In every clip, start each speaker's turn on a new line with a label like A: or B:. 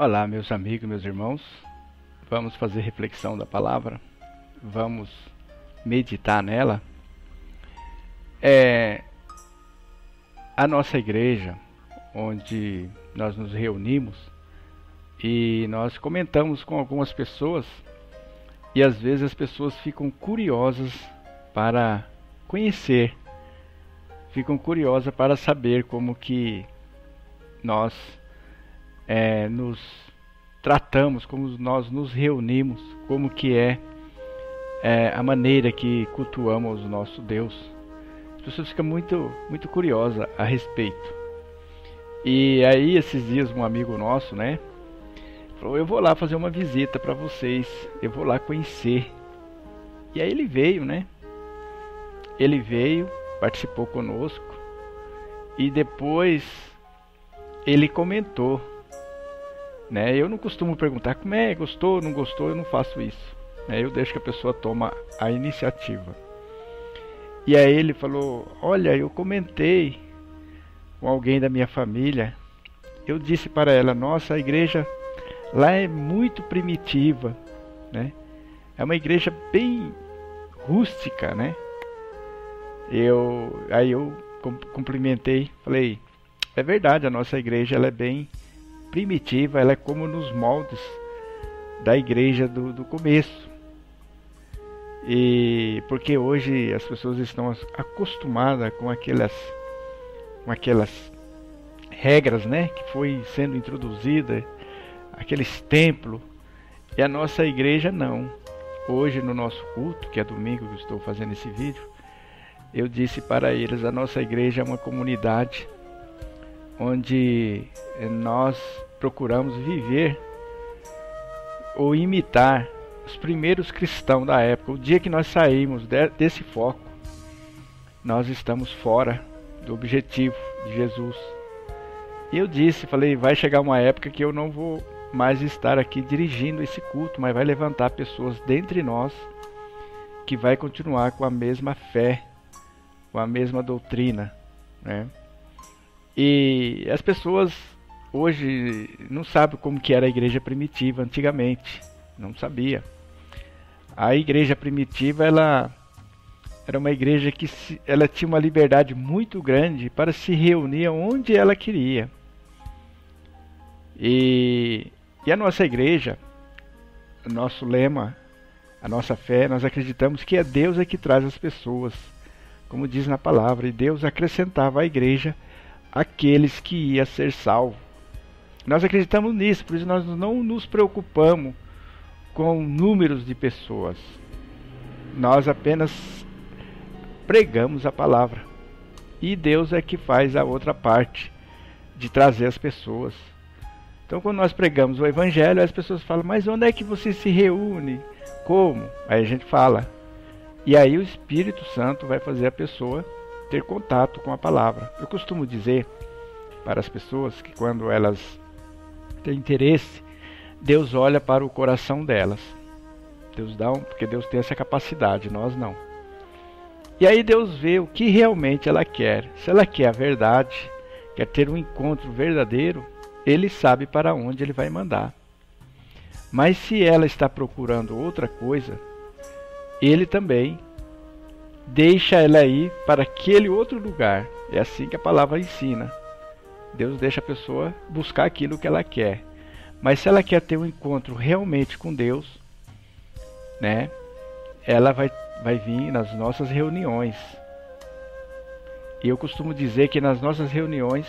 A: Olá, meus amigos, meus irmãos. Vamos fazer reflexão da palavra. Vamos meditar nela. A nossa igreja, onde nós nos reunimos e nós comentamos com algumas pessoas, e às vezes as pessoas ficam curiosas para conhecer, ficam curiosas para saber como que nós nos tratamos, como nós nos reunimos, como que é a maneira que cultuamos o nosso Deus. As pessoas ficam muito curiosas a respeito. E aí esses dias um amigo nosso, falou: eu vou lá fazer uma visita para vocês, eu vou lá conhecer. E aí ele veio, Ele veio, participou conosco e depois ele comentou, Eu não costumo perguntar como é, gostou, não gostou, eu não faço isso, Eu deixo que a pessoa toma a iniciativa. E aí ele falou: olha, eu comentei com alguém da minha família, eu disse para ela: nossa, a igreja lá é muito primitiva, É uma igreja bem rústica, Aí eu cumprimentei, falei: é verdade, a nossa igreja ela é bem primitiva, ela é como nos moldes da igreja do começo. E porque hoje as pessoas estão acostumadas com aquelas regras, que foi sendo introduzida, aqueles templos, e a nossa igreja não. Hoje no nosso culto, que é domingo que eu estou fazendo esse vídeo, eu disse para eles: a nossa igreja é uma comunidade onde nós procuramos viver ou imitar os primeiros cristãos da época. O dia que nós saímos desse foco, nós estamos fora do objetivo de Jesus. E eu falei: vai chegar uma época que eu não vou mais estar aqui dirigindo esse culto, mas vai levantar pessoas dentre nós que vai continuar com a mesma fé, com a mesma doutrina, E as pessoas hoje não sabem como que era a igreja primitiva antigamente, não sabia. A igreja primitiva ela era uma igreja que ela tinha uma liberdade muito grande para se reunir onde ela queria. E a nossa igreja, o nosso lema, a nossa fé, nós acreditamos que é Deus que traz as pessoas, como diz na palavra, e Deus acrescentava à igreja aqueles que iam ser salvos. Nós acreditamos nisso, por isso nós não nos preocupamos com números de pessoas. Nós apenas pregamos a palavra. E Deus é que faz a outra parte, de trazer as pessoas. Então quando nós pregamos o evangelho, as pessoas falam: mas onde é que você se reúne? Como? Aí a gente fala. E aí o Espírito Santo vai fazer a pessoa ter contato com a palavra. Eu costumo dizer para as pessoas que quando elas têm interesse, Deus olha para o coração delas. Deus dá porque Deus tem essa capacidade, nós não. E aí Deus vê o que realmente ela quer. Se ela quer a verdade, quer ter um encontro verdadeiro, Ele sabe para onde Ele vai mandar. Mas se ela está procurando outra coisa, Ele também deixa ela ir para aquele outro lugar. É assim que a palavra ensina. Deus deixa a pessoa buscar aquilo que ela quer. Mas se ela quer ter um encontro realmente com Deus, ela vai vir nas nossas reuniões. E eu costumo dizer que nas nossas reuniões,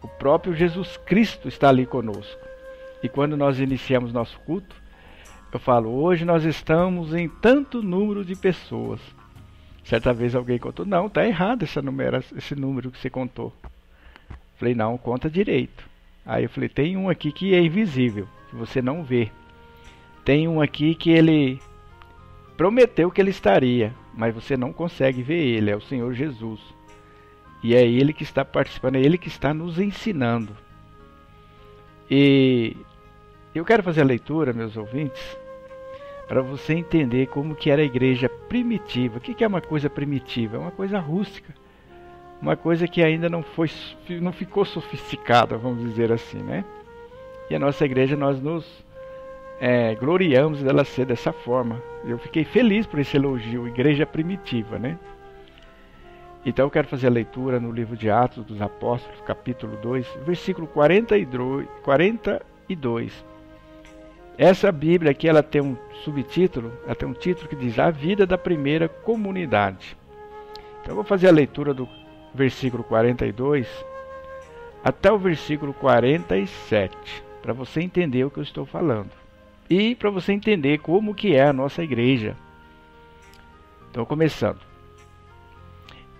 A: o próprio Jesus Cristo está ali conosco. E quando nós iniciamos nosso culto, eu falo: hoje nós estamos em tanto número de pessoas. Certa vez alguém contou: não, está errado esse número que você contou. Falei: não, conta direito. Aí eu falei: tem um aqui que é invisível, que você não vê. Tem um aqui que ele prometeu que ele estaria, mas você não consegue ver ele, é o Senhor Jesus. E é Ele que está participando, é Ele que está nos ensinando. E eu quero fazer a leitura, meus ouvintes, para você entender como que era a igreja primitiva. O que é uma coisa primitiva? É uma coisa rústica. Uma coisa que ainda não ficou sofisticada, vamos dizer assim, E a nossa igreja, nós nos gloriamos dela ser dessa forma. Eu fiquei feliz por esse elogio, igreja primitiva, né? Então eu quero fazer a leitura no livro de Atos dos Apóstolos, capítulo 2, versículo 42. Essa Bíblia aqui, ela tem um subtítulo, ela tem um título que diz A Vida da Primeira Comunidade. Então eu vou fazer a leitura do versículo 42 até o versículo 47, para você entender o que eu estou falando. E para você entender como que é a nossa igreja. Então, começando.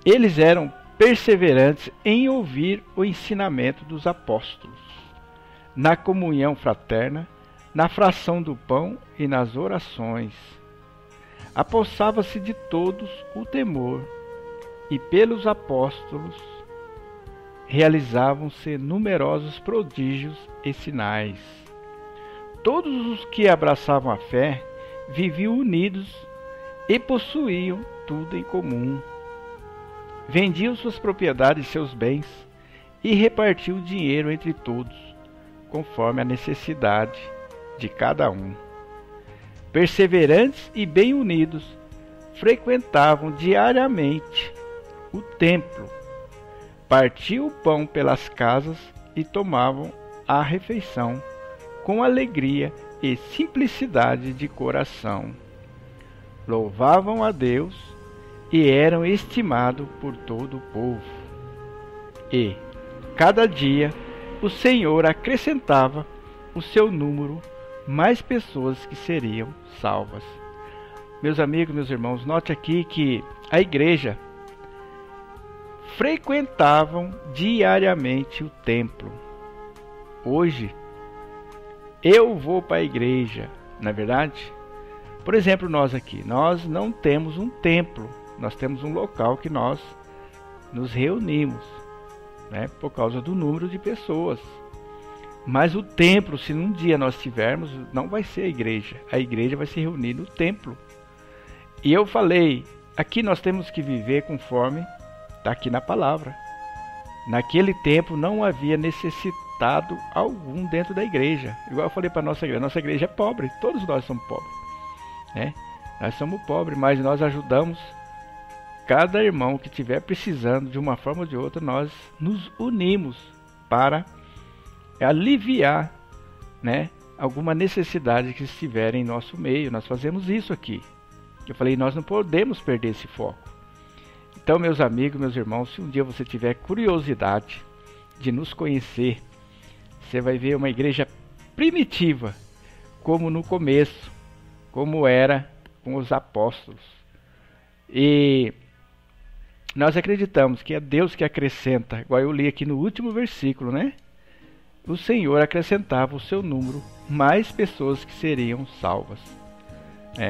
A: Eles eram perseverantes em ouvir o ensinamento dos apóstolos, na comunhão fraterna, na fração do pão e nas orações. Apossava-se de todos o temor, e pelos apóstolos realizavam-se numerosos prodígios e sinais. Todos os que abraçavam a fé viviam unidos e possuíam tudo em comum. Vendiam suas propriedades e seus bens e repartiam o dinheiro entre todos, conforme a necessidade de cada um. Perseverantes e bem unidos, frequentavam diariamente o templo, partiam o pão pelas casas e tomavam a refeição com alegria e simplicidade de coração. Louvavam a Deus e eram estimados por todo o povo. E, cada dia, o Senhor acrescentava o seu número mais pessoas que seriam salvas. Meus amigos, meus irmãos, note aqui que a igreja frequentavam diariamente o templo. Hoje, eu vou para a igreja, não é verdade? Por exemplo, nós aqui, nós não temos um templo, nós temos um local que nós nos reunimos, né, por causa do número de pessoas. Mas o templo, se num dia nós tivermos, não vai ser a igreja vai se reunir no templo. E eu falei, aqui nós temos que viver conforme está aqui na palavra. Naquele tempo não havia necessitado algum dentro da igreja. Igual eu falei para a nossa igreja é pobre, todos nós somos pobres, né? Nós somos pobres, mas nós ajudamos cada irmão que estiver precisando de uma forma ou de outra. Nós nos unimos para aliviar, né, alguma necessidade que estiver em nosso meio. Nós fazemos isso aqui. Eu falei, nós não podemos perder esse foco. Então, meus amigos, meus irmãos, se um dia você tiver curiosidade de nos conhecer, você vai ver uma igreja primitiva, como no começo, como era com os apóstolos. E nós acreditamos que é Deus que acrescenta, igual eu li aqui no último versículo, né? O Senhor acrescentava o seu número, mais pessoas que seriam salvas.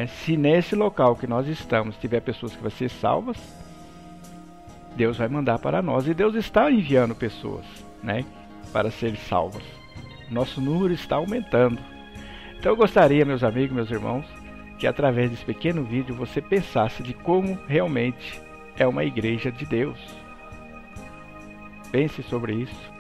A: Se nesse local que nós estamos tiver pessoas que vão ser salvas, Deus vai mandar para nós. E Deus está enviando pessoas, né, para serem salvas. Nosso número está aumentando. Então eu gostaria, meus amigos, meus irmãos, que através desse pequeno vídeo você pensasse de como realmente é uma igreja de Deus. Pense sobre isso.